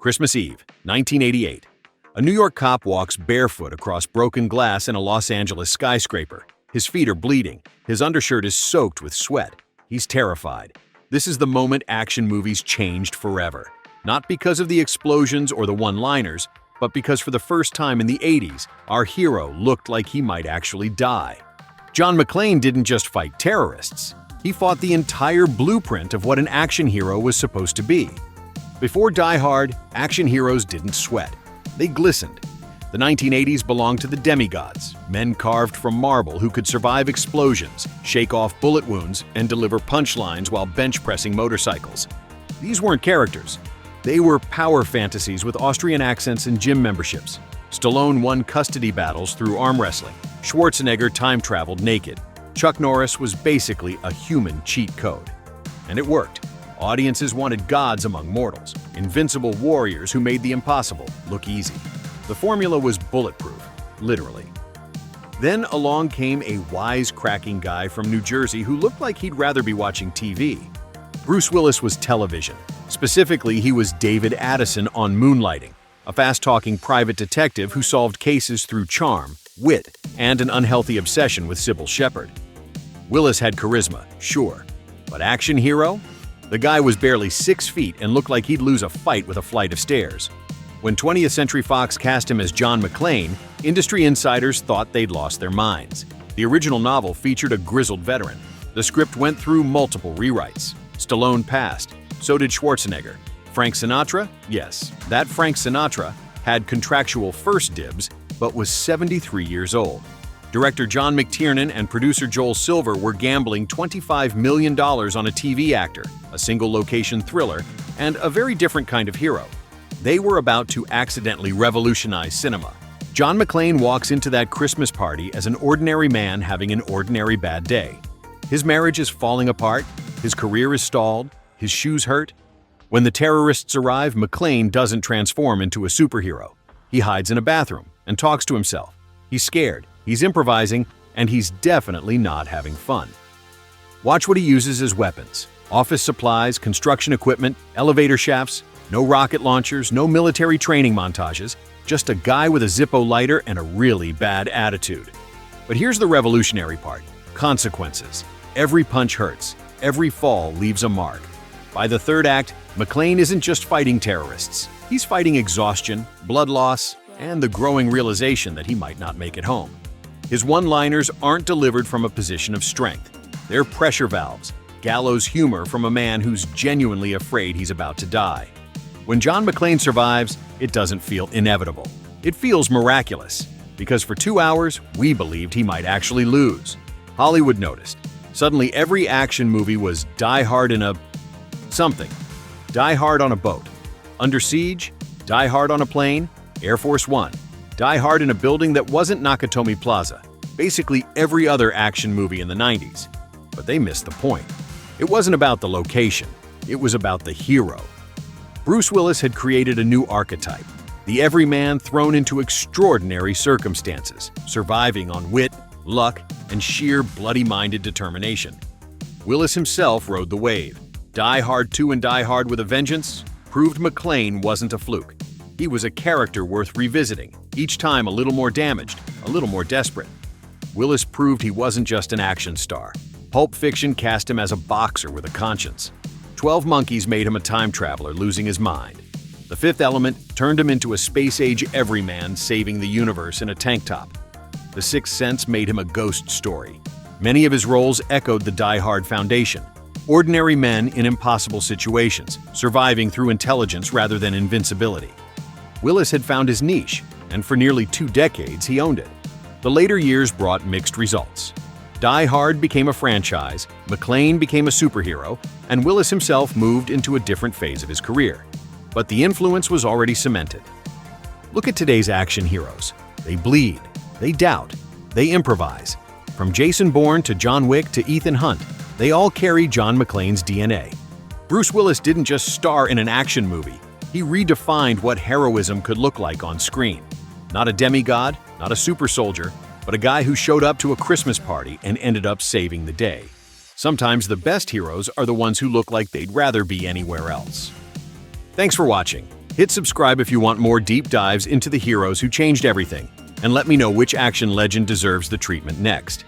Christmas Eve, 1988. A New York cop walks barefoot across broken glass in a Los Angeles skyscraper. His feet are bleeding. His undershirt is soaked with sweat. He's terrified. This is the moment action movies changed forever. Not because of the explosions or the one-liners, but because for the first time in the 80s, our hero looked like he might actually die. John McClane didn't just fight terrorists. He fought the entire blueprint of what an action hero was supposed to be. Before Die Hard, action heroes didn't sweat. They glistened. The 1980s belonged to the demigods, men carved from marble who could survive explosions, shake off bullet wounds, and deliver punchlines while bench-pressing motorcycles. These weren't characters. They were power fantasies with Austrian accents and gym memberships. Stallone won custody battles through arm wrestling. Schwarzenegger time-traveled naked. Chuck Norris was basically a human cheat code. And it worked. Audiences wanted gods among mortals, invincible warriors who made the impossible look easy. The formula was bulletproof, literally. Then along came a wisecracking guy from New Jersey who looked like he'd rather be watching TV. Bruce Willis was television. Specifically, he was David Addison on Moonlighting, a fast-talking private detective who solved cases through charm, wit, and an unhealthy obsession with Sybil Shepherd. Willis had charisma, sure, but action hero? The guy was barely 6 feet and looked like he'd lose a fight with a flight of stairs. When 20th Century Fox cast him as John McClane, industry insiders thought they'd lost their minds. The original novel featured a grizzled veteran. The script went through multiple rewrites. Stallone passed. So did Schwarzenegger. Frank Sinatra? Yes, that Frank Sinatra had contractual first dibs, but was 73 years old. Director John McTiernan and producer Joel Silver were gambling $25 million on a TV actor, a single-location thriller, and a very different kind of hero. They were about to accidentally revolutionize cinema. John McClane walks into that Christmas party as an ordinary man having an ordinary bad day. His marriage is falling apart, his career is stalled, his shoes hurt. When the terrorists arrive, McClane doesn't transform into a superhero. He hides in a bathroom and talks to himself. He's scared. He's improvising, and he's definitely not having fun. Watch what he uses as weapons. Office supplies, construction equipment, elevator shafts, no rocket launchers, no military training montages, just a guy with a Zippo lighter and a really bad attitude. But here's the revolutionary part: consequences. Every punch hurts. Every fall leaves a mark. By the third act, McClane isn't just fighting terrorists. He's fighting exhaustion, blood loss, and the growing realization that he might not make it home. His one-liners aren't delivered from a position of strength. They're pressure valves, gallows humor from a man who's genuinely afraid he's about to die. When John McClane survives, it doesn't feel inevitable. It feels miraculous, because for 2 hours, we believed he might actually lose. Hollywood noticed. Suddenly, every action movie was Die Hard in a something. Die Hard on a boat. Under Siege, Die Hard on a plane, Air Force One. Die Hard in a building that wasn't Nakatomi Plaza. Basically every other action movie in the 90s. But they missed the point. It wasn't about the location. It was about the hero. Bruce Willis had created a new archetype. The everyman thrown into extraordinary circumstances, surviving on wit, luck, and sheer bloody-minded determination. Willis himself rode the wave. Die Hard 2 and Die Hard with a Vengeance proved McClane wasn't a fluke. He was a character worth revisiting, each time a little more damaged, a little more desperate. Willis proved he wasn't just an action star. Pulp Fiction cast him as a boxer with a conscience. 12 Monkeys made him a time traveler losing his mind. The Fifth Element turned him into a space-age everyman saving the universe in a tank top. The Sixth Sense made him a ghost story. Many of his roles echoed the Die Hard foundation. Ordinary men in impossible situations, surviving through intelligence rather than invincibility. Willis had found his niche, and for nearly 2 decades he owned it. The later years brought mixed results. Die Hard became a franchise, McClane became a superhero, and Willis himself moved into a different phase of his career. But the influence was already cemented. Look at today's action heroes. They bleed, they doubt, they improvise. From Jason Bourne to John Wick to Ethan Hunt, they all carry John McClane's DNA. Bruce Willis didn't just star in an action movie. He redefined what heroism could look like on screen. Not a demigod, not a super soldier, but a guy who showed up to a Christmas party and ended up saving the day. Sometimes the best heroes are the ones who look like they'd rather be anywhere else. Thanks for watching. Hit subscribe if you want more deep dives into the heroes who changed everything, and let me know which action legend deserves the treatment next.